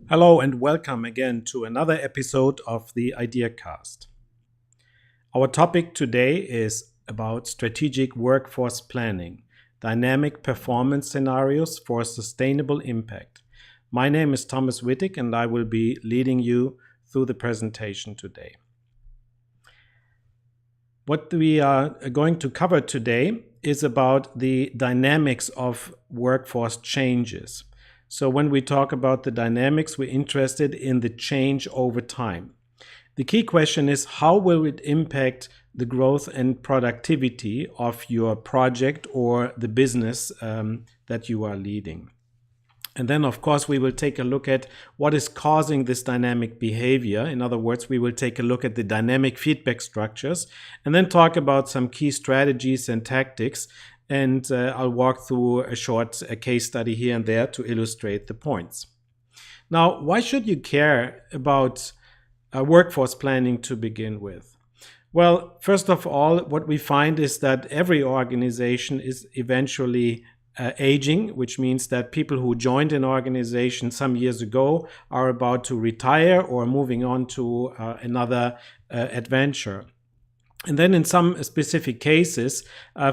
Hello and welcome again to another episode of the IdeaCast. Our topic today is about strategic workforce planning, dynamic performance scenarios for sustainable impact. My name is Thomas Wittig and I will be leading you through the presentation today. What we are going to cover today is about the dynamics of workforce changes. So when we talk about the dynamics, we're interested in the change over time. The key question is, how will it impact the growth and productivity of your project or the business that you are leading? And then, of course, we will take a look at what is causing this dynamic behavior. In other words, we will take a look at the dynamic feedback structures and then talk about some key strategies and tactics. And I'll walk through a short case study here and there to illustrate the points. Now, why should you care about workforce planning to begin with? Well, first of all, what we find is that every organization is eventually aging, which means that people who joined an organization some years ago are about to retire or moving on to another adventure. And then in some specific cases,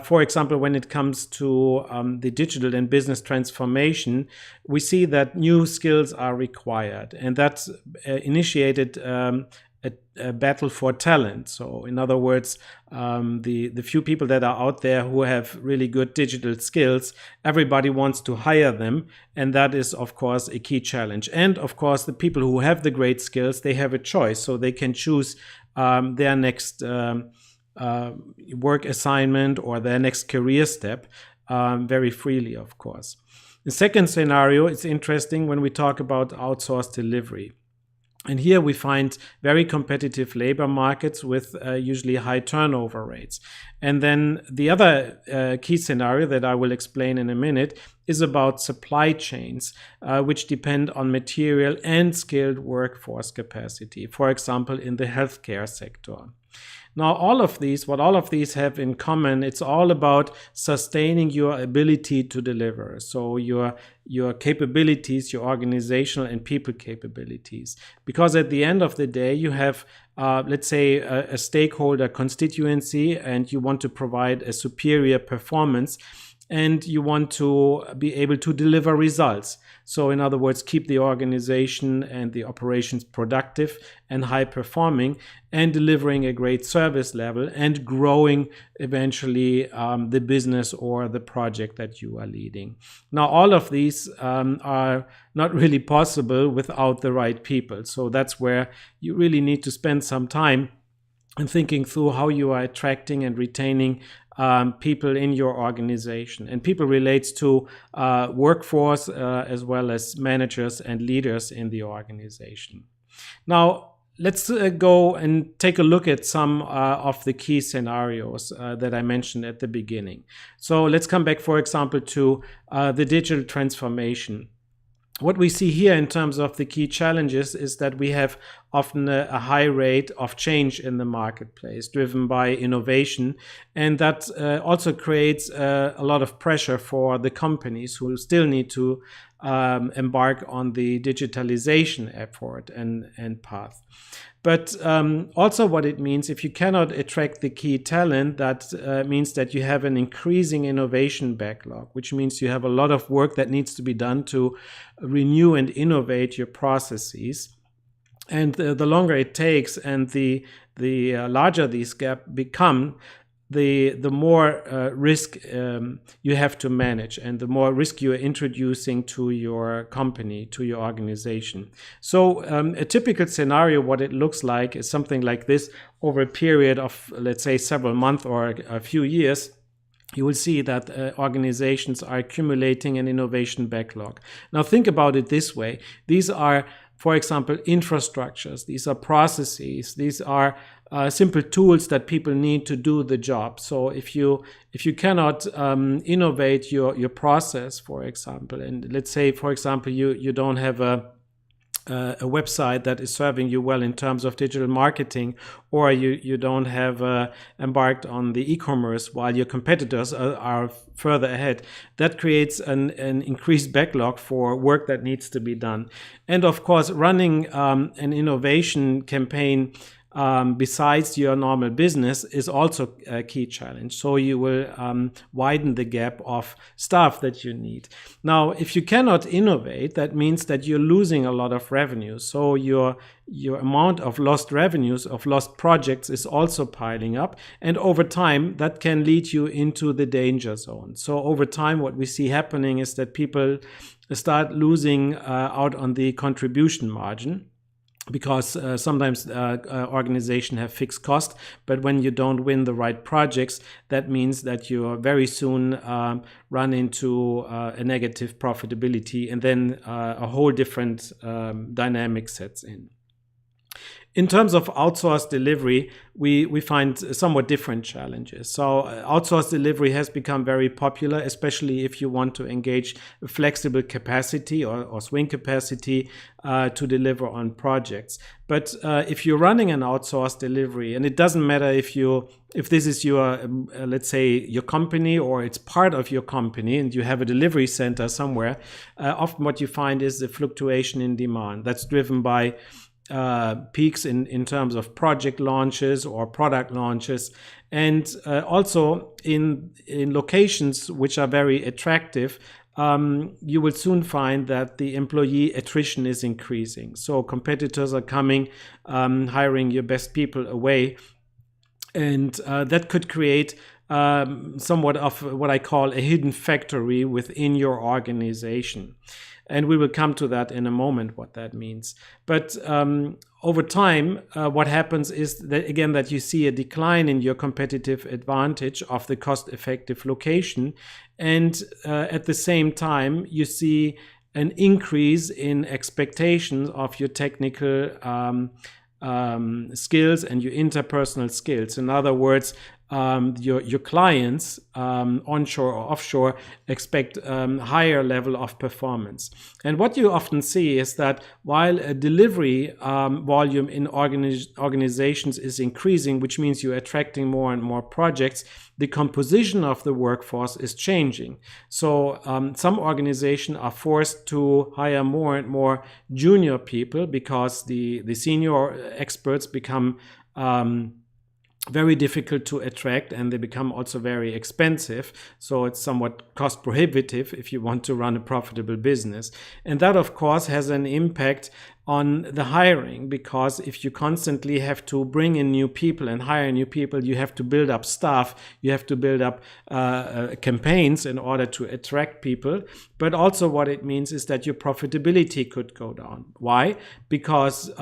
for example, when it comes to the digital and business transformation, we see that new skills are required, and that's initiated a battle for talent. So in other words, the few people that are out there who have really good digital skills, everybody wants to hire them. And that is, of course, a key challenge. And of course, the people who have the great skills, they have a choice. So they can choose their next work assignment or their next career step very freely, of course. The second scenario is interesting when we talk about outsourced delivery. And here we find very competitive labor markets with usually high turnover rates. And then the other key scenario that I will explain in a minute is about supply chains, which depend on material and skilled workforce capacity, for example, in the healthcare sector. Now, what all of these have in common, it's all about sustaining your ability to deliver. So your capabilities, your organizational and people capabilities. Because at the end of the day, you have, let's say, a stakeholder constituency, and you want to provide a superior performance, and you want to be able to deliver results. So in other words, keep the organization and the operations productive and high performing and delivering a great service level and growing eventually the business or the project that you are leading. Now, all of these are not really possible without the right people. So that's where you really need to spend some time in thinking through how you are attracting and retaining people in your organization. And people relates to workforce as well as managers and leaders in the organization. Now, let's go and take a look at some of the key scenarios that I mentioned at the beginning. So let's come back, for example, to the digital transformation. What we see here in terms of the key challenges is that we have often a high rate of change in the marketplace driven by innovation. And that also creates a lot of pressure for the companies who still need to embark on the digitalization effort and path. But also what it means, if you cannot attract the key talent, that means that you have an increasing innovation backlog, which means you have a lot of work that needs to be done to renew and innovate your processes. And the longer it takes and the larger these gaps become, the more risk you have to manage and the more risk you are introducing to your company, to your organization. So a typical scenario, what it looks like is something like this over a period of, let's say, several months or a few years. You will see that organizations are accumulating an innovation backlog. Now think about it this way. These are, for example, infrastructures. These are processes. These are simple tools that people need to do the job. So if you cannot innovate your process, for example, and let's say, for example, you don't have a website that is serving you well in terms of digital marketing, or you don't have embarked on the e-commerce while your competitors are further ahead. That creates an increased backlog for work that needs to be done. And of course, running an innovation campaign besides your normal business is also a key challenge. So you will widen the gap of staff that you need. Now, if you cannot innovate, that means that you're losing a lot of revenue. So your amount of lost revenues, of lost projects is also piling up. And over time, that can lead you into the danger zone. So over time, what we see happening is that people start losing out on the contribution margin, because sometimes organizations have fixed cost, but when you don't win the right projects, that means that you very soon run into a negative profitability, and then a whole different dynamic sets in. In terms of outsourced delivery, we find somewhat different challenges. So outsourced delivery has become very popular, especially if you want to engage flexible capacity or swing capacity to deliver on projects. But if you're running an outsourced delivery, and it doesn't matter if this is your, let's say, your company, or it's part of your company and you have a delivery center somewhere, often what you find is the fluctuation in demand that's driven by peaks in terms of project launches or product launches, and also in locations which are very attractive. You will soon find that the employee attrition is increasing. So competitors are coming, hiring your best people away, and that could create somewhat of what I call a hidden factory within your organization. And we will come to that in a moment, what that means. But over time, what happens is that, again, that you see a decline in your competitive advantage of the cost-effective location. And at the same time, you see an increase in expectations of your technical skills and your interpersonal skills. In other words, your clients, onshore or offshore, expect higher level of performance. And what you often see is that while a delivery volume in organizations is increasing, which means you're attracting more and more projects, the composition of the workforce is changing. So some organizations are forced to hire more and more junior people because the senior experts become very difficult to attract, and they become also very expensive. So it's somewhat cost prohibitive if you want to run a profitable business. And that, of course, has an impact on the hiring, because if you constantly have to bring in new people and hire new people, you have to build up staff, you have to build up campaigns in order to attract people. But also what it means is that your profitability could go down. Why? Because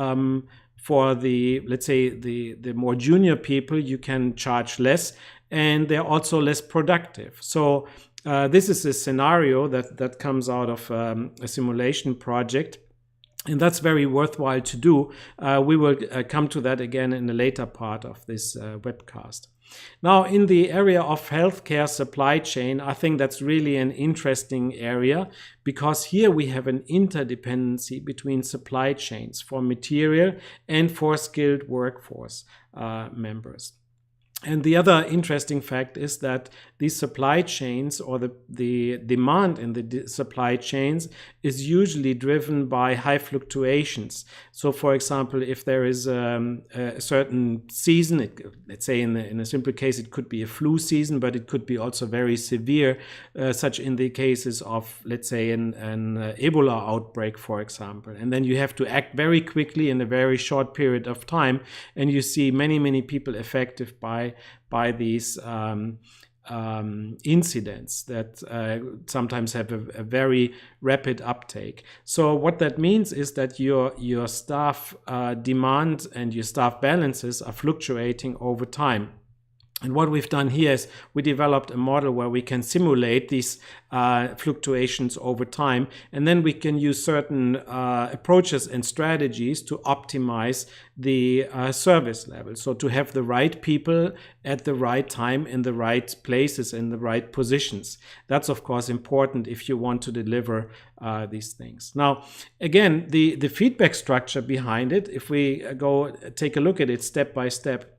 for the, let's say, the more junior people, you can charge less, and they're also less productive. So this is a scenario that comes out of a simulation project. And that's very worthwhile to do. We will come to that again in the later part of this webcast. Now, in the area of healthcare supply chain, I think that's really an interesting area, because here we have an interdependency between supply chains for material and for skilled workforce members. And the other interesting fact is that these supply chains, or the demand in the supply chains, is usually driven by high fluctuations. So, for example, if there is a certain season, let's say in a simple case, it could be a flu season, but it could be also very severe, such in the cases of, let's say, an Ebola outbreak, for example. And then you have to act very quickly in a very short period of time, and you see many people affected by these incidents that sometimes have a very rapid uptake. So what that means is that your staff demand and your staff balances are fluctuating over time. And what we've done here is we developed a model where we can simulate these fluctuations over time, and then we can use certain approaches and strategies to optimize the service level. So to have the right people at the right time in the right places, in the right positions. That's of course important if you want to deliver these things. Now, again, the feedback structure behind it, if we go take a look at it step by step.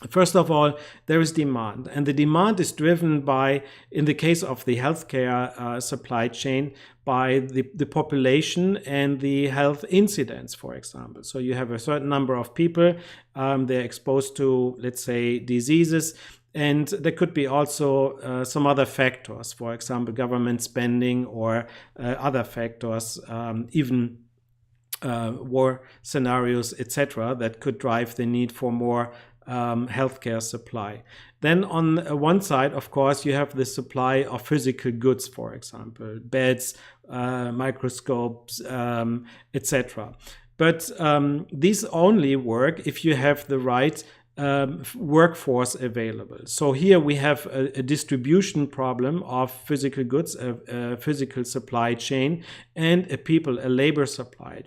First of all, there is demand, and the demand is driven by, in the case of the healthcare supply chain, by the population and the health incidence, for example. So you have a certain number of people, they're exposed to, let's say, diseases, and there could be also some other factors, for example, government spending or other factors, even war scenarios, etc., that could drive the need for more healthcare supply. Then on one side, of course, you have the supply of physical goods, for example, beds, microscopes, etc. But these only work if you have the right workforce available. So here we have a distribution problem of physical goods, a physical supply chain, and a labor supply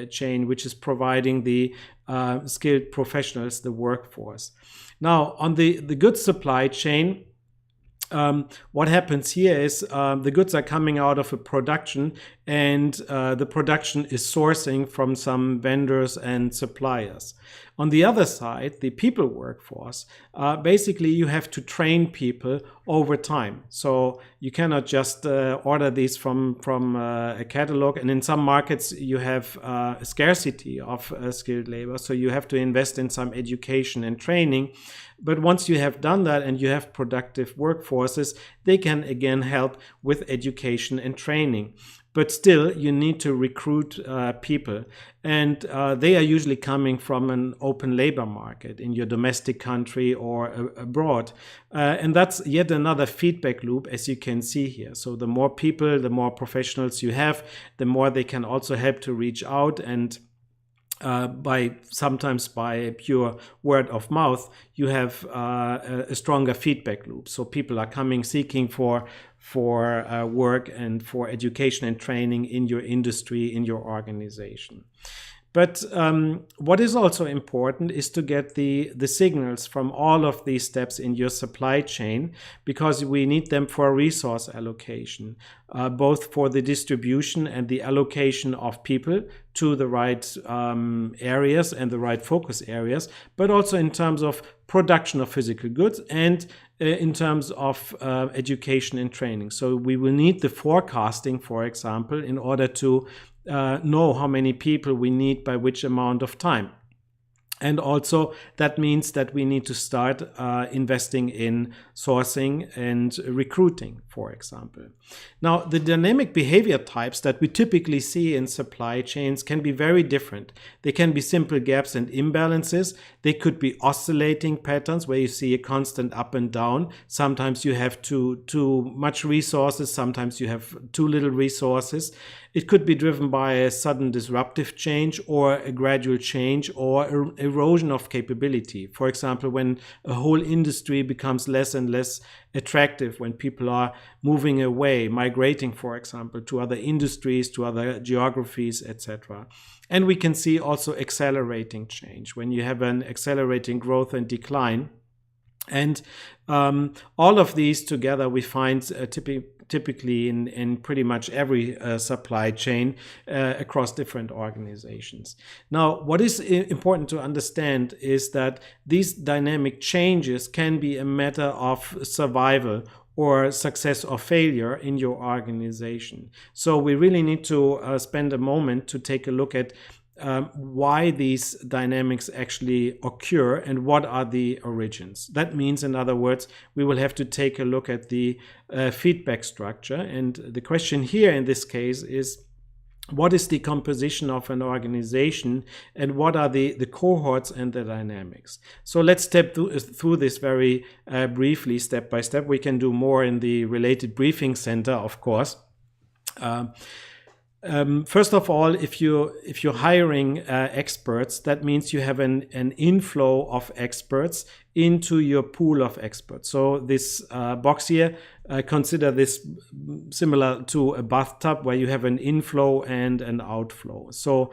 chain, which is providing the skilled professionals, the workforce. Now, on the goods supply chain, what happens here is the goods are coming out of a production, and the production is sourcing from some vendors and suppliers. On the other side, the people workforce, basically you have to train people over time. So you cannot just order these from a catalog. And in some markets, you have a scarcity of skilled labor. So you have to invest in some education and training. But once you have done that and you have productive workforces, they can again help with education and training. But still, you need to recruit people, and they are usually coming from an open labor market in your domestic country or abroad. And that's yet another feedback loop, as you can see here. So the more people, the more professionals you have, the more they can also help to reach out, and sometimes by pure word of mouth, you have a stronger feedback loop. So people are coming seeking for work and for education and training in your industry, in your organization. But what is also important is to get the signals from all of these steps in your supply chain, because we need them for resource allocation, both for the distribution and the allocation of people to the right areas and the right focus areas, but also in terms of production of physical goods and in terms of education and training. So we will need the forecasting, for example, in order to know how many people we need by which amount of time. And also that means that we need to start investing in sourcing and recruiting, for example. Now, the dynamic behavior types that we typically see in supply chains can be very different. They can be simple gaps and imbalances. They could be oscillating patterns where you see a constant up and down. Sometimes you have too much resources. Sometimes you have too little resources. It could be driven by a sudden disruptive change or a gradual change or erosion of capability. For example, when a whole industry becomes less and less attractive, when people are moving away, migrating, for example, to other industries, to other geographies, etc. And we can see also accelerating change, when you have an accelerating growth and decline. And all of these together we find typically in pretty much every supply chain across different organizations. Now, what is important to understand is that these dynamic changes can be a matter of survival or success or failure in your organization. So we really need to spend a moment to take a look at why these dynamics actually occur and what are the origins. That means, in other words, we will have to take a look at the feedback structure. And the question here in this case is, what is the composition of an organization and what are the cohorts and the dynamics? So let's step through this very briefly, step by step. We can do more in the related briefing center, of course. First of all, if you're hiring experts, that means you have an inflow of experts into your pool of experts. So this box here, consider this similar to a bathtub where you have an inflow and an outflow. So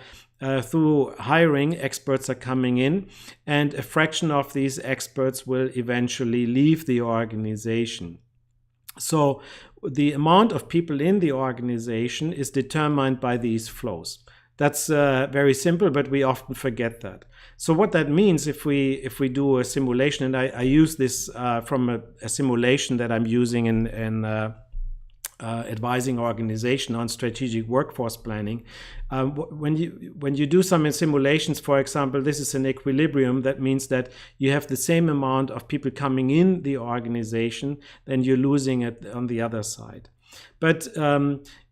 through hiring, experts are coming in, and a fraction of these experts will eventually leave the organization. So the amount of people in the organization is determined by these flows. That's very simple, but we often forget that. So what that means, if we do a simulation, and I use this from a simulation that I'm using in advising organization on strategic workforce planning. When you do some simulations, for example, this is an equilibrium. That means that you have the same amount of people coming in the organization, then you're losing it on the other side. But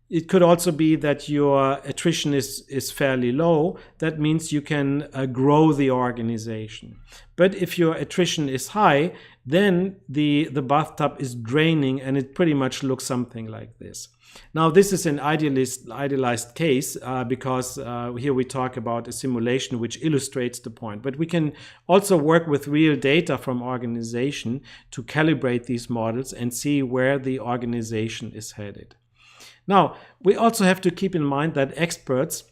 it could also be that your attrition is fairly low. That means you can grow the organization. But if your attrition is high, then the bathtub is draining, and it pretty much looks something like this. Now, this is an idealized case because here we talk about a simulation which illustrates the point. But we can also work with real data from organization to calibrate these models and see where the organization is headed. Now, we also have to keep in mind that experts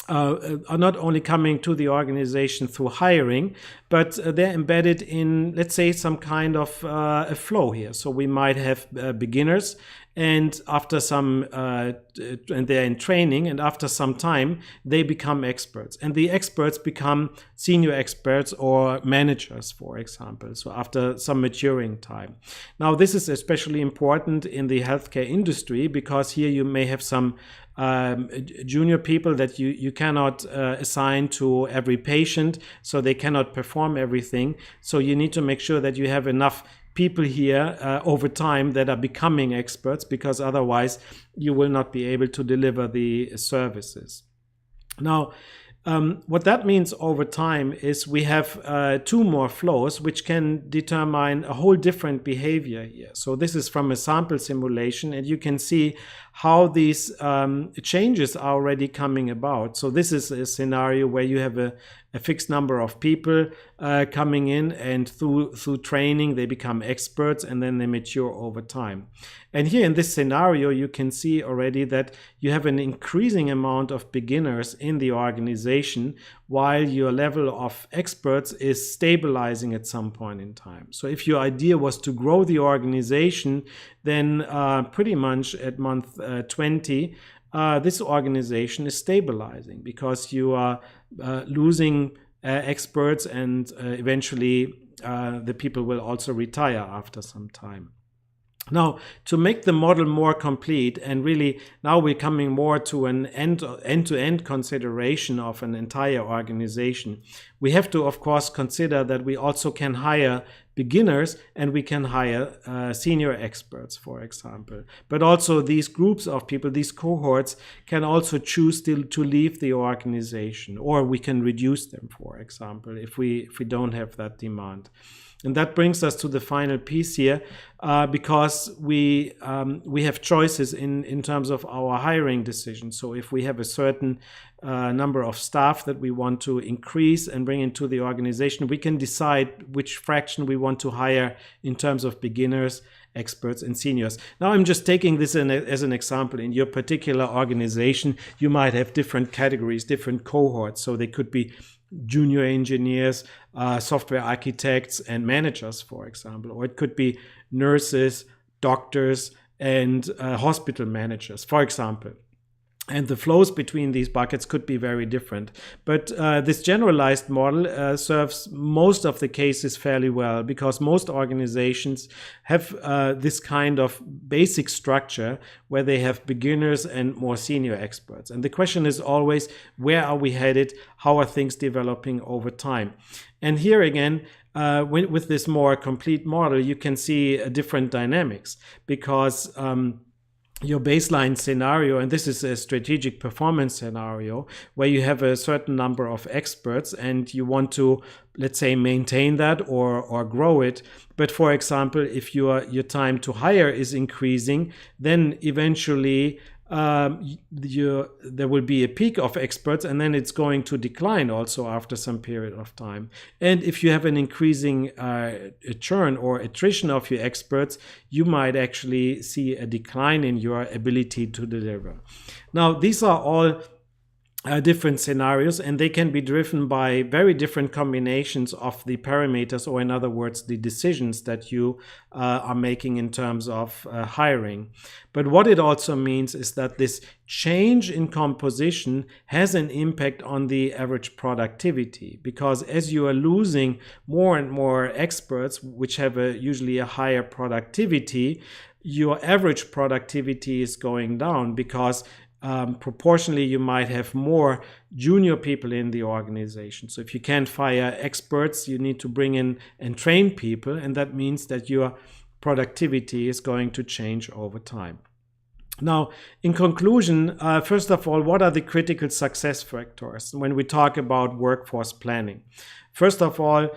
are not only coming to the organization through hiring, but they're embedded in, let's say, some kind of a flow here. So we might have beginners, and after some, and they're in training, and after some time, they become experts. And the experts become senior experts or managers, for example, so after some maturing time. Now, this is especially important in the healthcare industry, because here you may have some junior people that you cannot assign to every patient, so they cannot perform everything. So you need to make sure that you have enough people here over time that are becoming experts, because otherwise you will not be able to deliver the services. Now, what that means over time is we have two more flows which can determine a whole different behavior here. So this is from a sample simulation, and you can see how these changes are already coming about. So this is a scenario where you have a fixed number of people coming in, and through training they become experts, and then they mature over time. And here in this scenario, you can see already that you have an increasing amount of beginners in the organization, while your level of experts is stabilizing at some point in time. So if your idea was to grow the organization, then pretty much at month 20, this organization is stabilizing, because you are losing experts, and eventually the people will also retire after some time. Now, to make the model more complete, and really now we're coming more to an end-to-end consideration of an entire organization, we have to, of course, consider that we also can hire beginners, and we can hire senior experts, for example. But also these groups of people, these cohorts, can also choose to leave the organization, or we can reduce them, for example, if we don't have that demand. And that brings us to the final piece here, because we have choices in terms of our hiring decisions. So if we have a certain number of staff that we want to increase and bring into the organization, we can decide which fraction we want to hire in terms of beginners, experts, and seniors. Now, I'm just taking this as an example. In your particular organization, you might have different categories, different cohorts. So they could be junior engineers, software architects, and managers, for example. Or it could be nurses, doctors, and hospital managers, for example. And the flows between these buckets could be very different. But this generalized model serves most of the cases fairly well, because most organizations have this kind of basic structure where they have beginners and more senior experts. And the question is always, where are we headed? How are things developing over time? And here again, with this more complete model, you can see different dynamics, because your baseline scenario, and this is a strategic performance scenario where you have a certain number of experts and you want to, let's say, maintain that or grow it. But for example, if your time to hire is increasing, then eventually there will be a peak of experts, and then it's going to decline also after some period of time. And if you have an increasing churn or attrition of your experts, you might actually see a decline in your ability to deliver. Now, these are all different scenarios, and they can be driven by very different combinations of the parameters, or in other words, the decisions that you are making in terms of hiring. But what it also means is that this change in composition has an impact on the average productivity, because as you are losing more and more experts, which have usually a higher productivity, your average productivity is going down, because proportionally you might have more junior people in the organization. So if you can't fire experts, you need to bring in and train people, and that means that your productivity is going to change over time. Now, in conclusion, first of all, what are the critical success factors when we talk about workforce planning? First of all,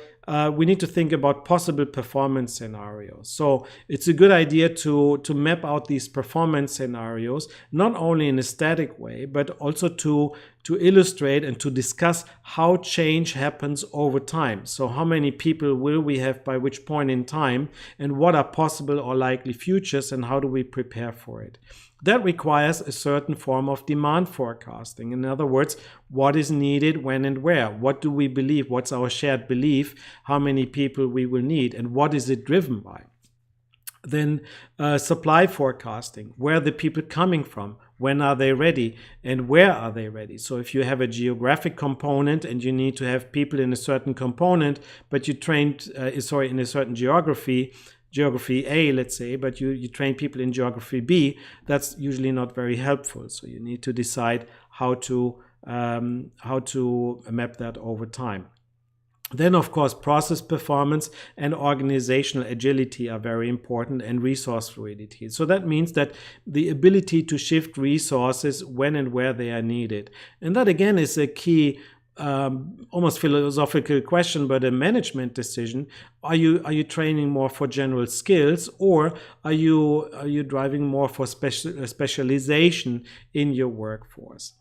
we need to think about possible performance scenarios. So it's a good idea to map out these performance scenarios, not only in a static way, but also to illustrate and to discuss how change happens over time. So how many people will we have by which point in time, and what are possible or likely futures, and how do we prepare for it? That requires a certain form of demand forecasting. In other words, what is needed, when and where? What do we believe? What's our shared belief? How many people we will need, and what is it driven by? Then supply forecasting. Where are the people coming from? When are they ready? And where are they ready? So if you have a geographic component and you need to have people in a certain component, but you trained, in a certain geography A, let's say, but you train people in geography B, that's usually not very helpful. So you need to decide how to map that over time. Then, of course, process performance and organizational agility are very important, and resource fluidity. So that means that the ability to shift resources when and where they are needed. And that, again, is a key almost philosophical question, but a management decision. Are you training more for general skills, or are you driving more for specialization in your workforce?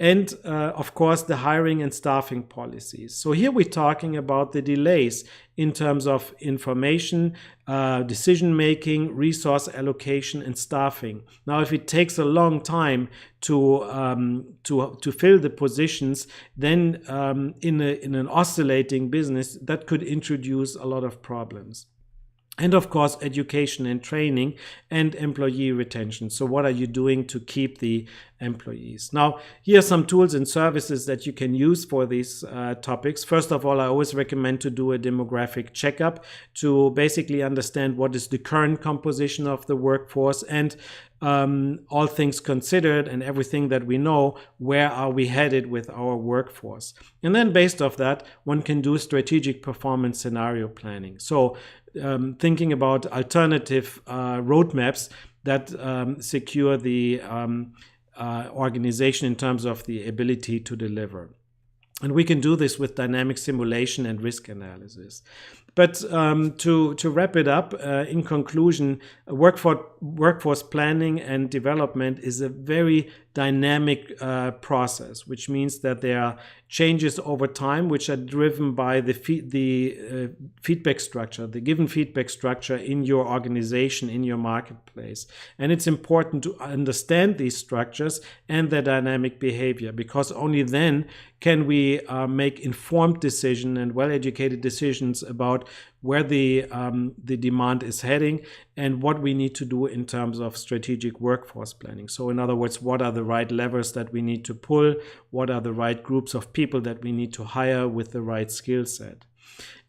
And of course, the hiring and staffing policies. So here we're talking about the delays in terms of information, decision making, resource allocation, and staffing. Now, if it takes a long time to fill the positions, then in an oscillating business, that could introduce a lot of problems. And of course, education and training and employee retention. So what are you doing to keep the employees? Now, here are some tools and services that you can use for these topics. First of all, I always recommend to do a demographic checkup to basically understand what is the current composition of the workforce, and all things considered and everything that we know, where are we headed with our workforce? And then based off that, one can do strategic performance scenario planning. So thinking about alternative roadmaps that secure the organization in terms of the ability to deliver. And we can do this with dynamic simulation and risk analysis. But to wrap it up, in conclusion, workforce planning and development is a very dynamic process, which means that there are changes over time which are driven by the feedback structure, the given feedback structure in your organization, in your marketplace. And it's important to understand these structures and their dynamic behavior, because only then can we make informed decisions and well-educated decisions about where the demand is heading and what we need to do in terms of strategic workforce planning. So in other words, what are the right levers that we need to pull? What are the right groups of people that we need to hire with the right skill set?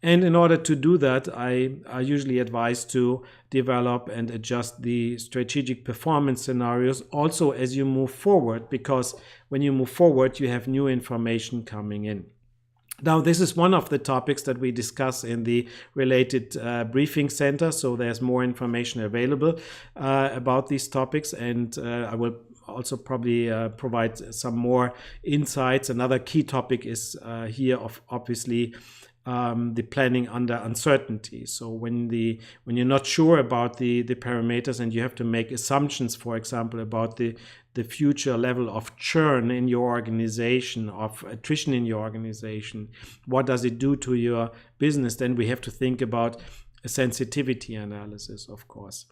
And in order to do that, I usually advise to develop and adjust the strategic performance scenarios also as you move forward, because when you move forward, you have new information coming in. Now, this is one of the topics that we discuss in the related briefing center. So there's more information available about these topics, and I will also probably provide some more insights. Another key topic is here obviously the planning under uncertainty. So when you're not sure about the parameters and you have to make assumptions, for example, about the the future level of churn in your organization, of attrition in your organization, what does it do to your business, then we have to think about a sensitivity analysis, of course.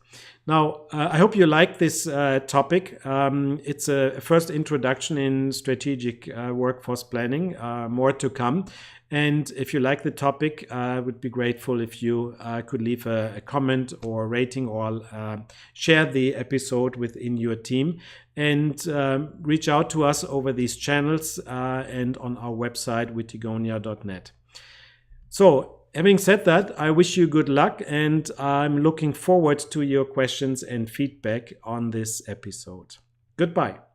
Now, I hope you like this topic. It's a first introduction in strategic workforce planning, more to come. And if you like the topic, I would be grateful if you could leave a comment or rating, or share the episode within your team, and reach out to us over these channels and on our website, wittigonia.net. So, having said that, I wish you good luck, and I'm looking forward to your questions and feedback on this episode. Goodbye.